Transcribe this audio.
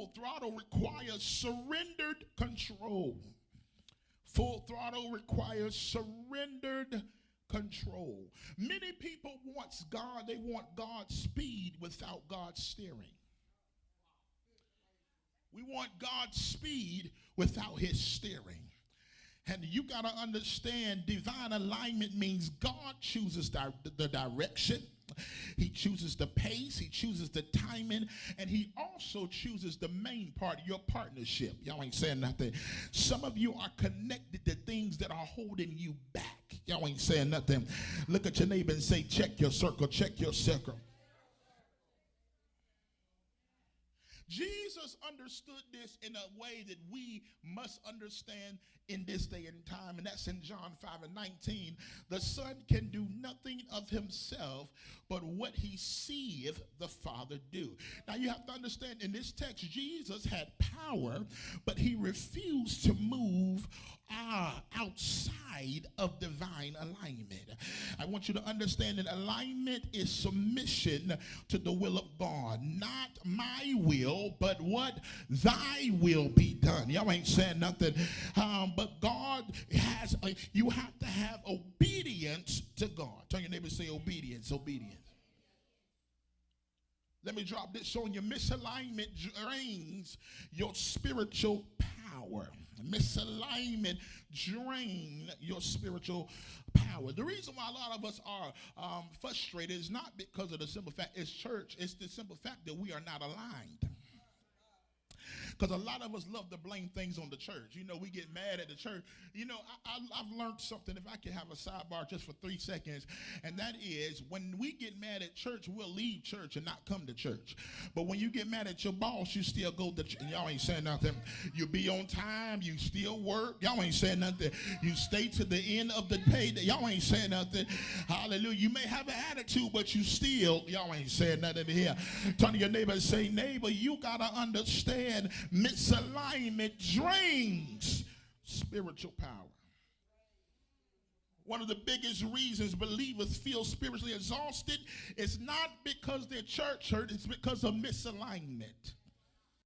Full throttle requires surrendered control. Full throttle requires surrendered control. Many people want God, they want God's speed without God's steering. We want God's speed without his steering. And you got to understand, divine alignment means God chooses the direction. He chooses the pace. He chooses the timing. And he also chooses the main part, your partnership. Y'all ain't saying nothing. Some of you are connected to things that are holding you back. Y'all ain't saying nothing. Look at your neighbor and say, check your circle, check your circle. Jesus understood this in a way that we must understand in this day and time, and that's in John 5:19. The Son can do nothing of himself but what he seeth the Father do. Now you have to understand, in this text, Jesus had power, but he refused to move outside of divine alignment. I want you to understand that alignment is submission to the will of God. Not my will, but what? Thy will be done. Y'all ain't saying nothing. But God has, you have to have obedience to God. Tell your neighbor, say obedience, obedience. Let me drop this on you. Misalignment drains your spiritual power. Misalignment drain your spiritual power. The reason why a lot of us are frustrated is not because of the simple fact it's church. It's the simple fact that we are not aligned. Because a lot of us love to blame things on the church. You know, we get mad at the church. You know, I've learned something, if I can have a sidebar just for 3 seconds, and that is when we get mad at church, we'll leave church and not come to church. But when you get mad at your boss, you still go to church. Y'all ain't saying nothing. You be on time. You still work. Y'all ain't saying nothing. You stay to the end of the day. Y'all ain't saying nothing. Hallelujah. You may have an attitude, but you still, y'all ain't saying nothing here. Turn to your neighbor and say, neighbor, you got to understand misalignment drains spiritual power. One of the biggest reasons believers feel spiritually exhausted is not because their church hurt, it's because of misalignment.